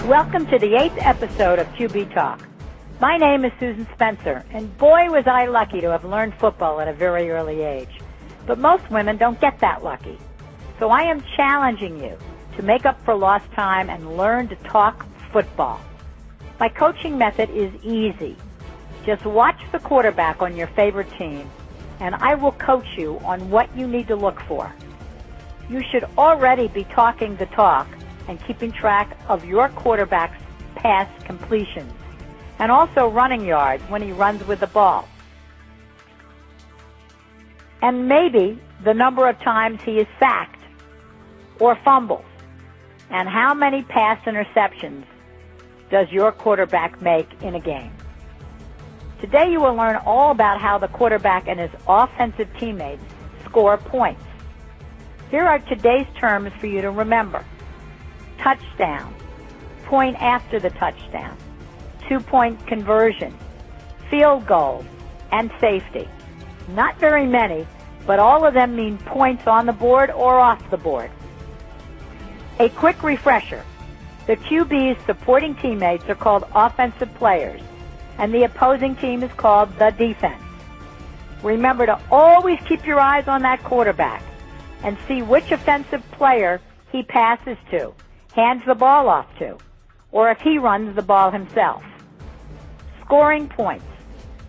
Welcome to the 8th episode of QB Talk. My name is Susan Spencer, and boy was I lucky to have learned football at a very early age. But most women don't get that lucky. So I am challenging you to make up for lost time and learn to talk football. My coaching method is easy. Just watch the quarterback on your favorite team, and I will coach you on what you need to look for. You should already be talking the talk and keeping track of your quarterback's pass completions, and also running yards when he runs with the ball. And maybe the number of times he is sacked or fumbles, and how many pass interceptions does your quarterback make in a game. Today you will learn all about how the quarterback and his offensive teammates score points. Here are today's terms for you to remember. Touchdown, point after the touchdown, 2-point conversion, field goal, and safety. Not very many, but all of them mean points on the board or off the board. A quick refresher. The QB's supporting teammates are called offensive players, and the opposing team is called the defense. Remember to always keep your eyes on that quarterback and see which offensive player he passes to, hands the ball off to, or if he runs the ball himself. Scoring points.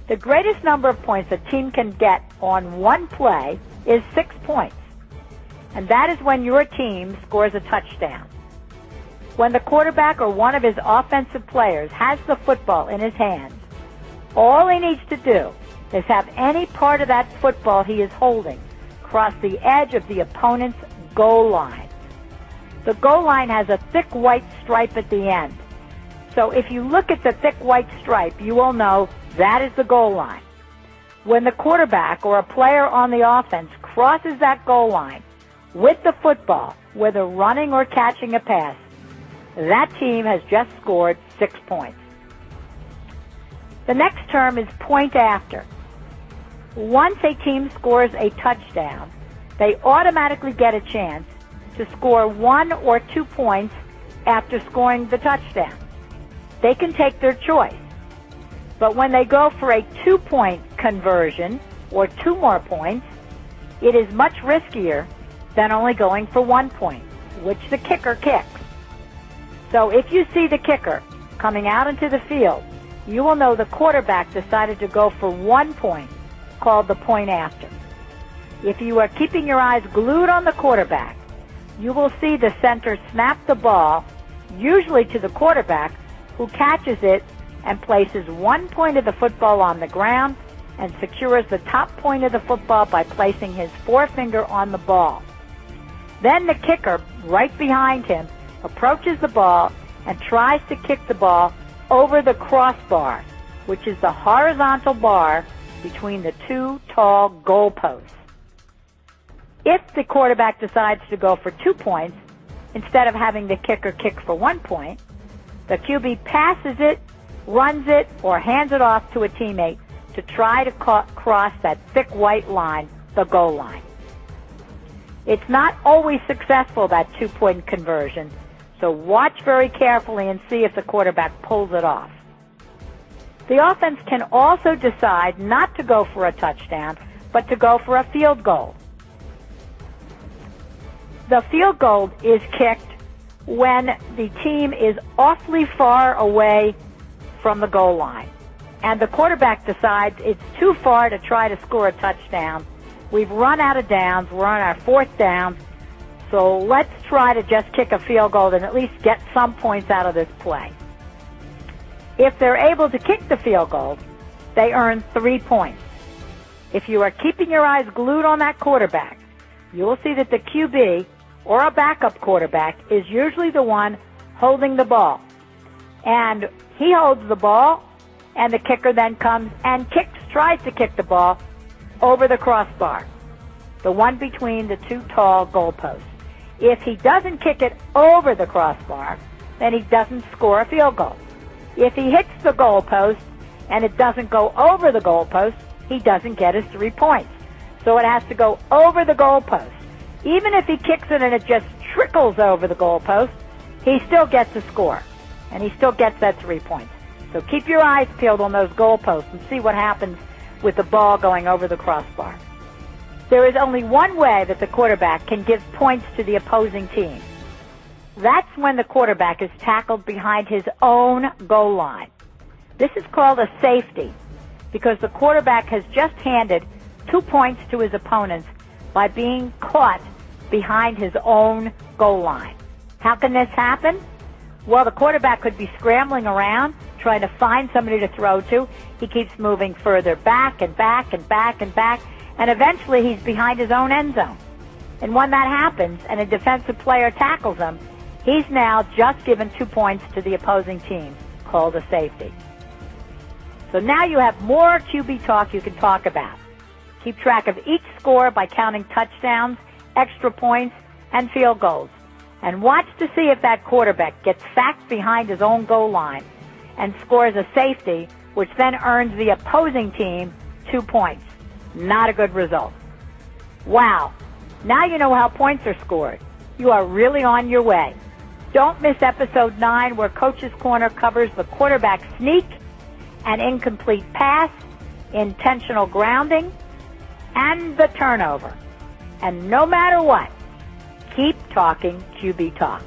The greatest number of points a team can get on one play is 6 points, and that is when your team scores a touchdown. When the quarterback or one of his offensive players has the football in his hands, all he needs to do is have any part of that football he is holding cross the edge of the opponent's goal line. The goal line has a thick white stripe at the end. So if you look at the thick white stripe, you will know that is the goal line. When the quarterback or a player on the offense crosses that goal line with the football, whether running or catching a pass, that team has just scored 6 points. The next term is point after. Once a team scores a touchdown, they automatically get a chance to score 1 or 2 points after scoring the touchdown. They can take their choice. But when they go for a 2-point conversion, or 2 more points, it is much riskier than only going for 1 point, which the kicker kicks. So if you see the kicker coming out into the field, you will know the quarterback decided to go for 1 point, called the point after. If you are keeping your eyes glued on the quarterback, you will see the center snap the ball, usually to the quarterback, who catches it and places 1 point of the football on the ground and secures the top point of the football by placing his forefinger on the ball. Then the kicker, right behind him, approaches the ball and tries to kick the ball over the crossbar, which is the horizontal bar between the 2 tall goal posts. If the quarterback decides to go for 2 points, instead of having the kicker kick for 1 point, the QB passes it, runs it, or hands it off to a teammate to try to cross that thick white line, the goal line. It's not always successful, that 2-point conversion, so watch very carefully and see if the quarterback pulls it off. The offense can also decide not to go for a touchdown, but to go for a field goal. The field goal is kicked when the team is awfully far away from the goal line, and the quarterback decides it's too far to try to score a touchdown. We've run out of downs. We're on our 4th down, so let's try to just kick a field goal and at least get some points out of this play. If they're able to kick the field goal, they earn 3 points. If you are keeping your eyes glued on that quarterback, you will see that the QB or a backup quarterback is usually the one holding the ball. And he holds the ball, and the kicker then comes and tries to kick the ball over the crossbar, the one between the 2 tall goalposts. If he doesn't kick it over the crossbar, then he doesn't score a field goal. If he hits the goalpost and it doesn't go over the goalpost, he doesn't get his 3 points. So it has to go over the goalpost. Even if he kicks it and it just trickles over the goalpost, he still gets a score. and he still gets that 3 points. So keep your eyes peeled on those goalposts and see what happens with the ball going over the crossbar. There is only one way that the quarterback can give points to the opposing team. That's when the quarterback is tackled behind his own goal line. This is called a safety because the quarterback has just handed 2 points to his opponents by being caught behind his own goal line. How can this happen? Well, the quarterback could be scrambling around trying to find somebody to throw to. He keeps moving further back and back and back and back, and eventually he's behind his own end zone. And when that happens and a defensive player tackles him, he's now just given 2 points to the opposing team, called a safety. So now you have more QB talk you can talk about. Keep track of each score by counting touchdowns, extra points, and field goals. And watch to see if that quarterback gets sacked behind his own goal line and scores a safety, which then earns the opposing team 2 points. Not a good result. Wow. Now you know how points are scored. You are really on your way. Don't miss episode 9 where Coach's Corner covers the quarterback sneak, an incomplete pass, intentional grounding, and the turnover. And no matter what, keep talking QB talk.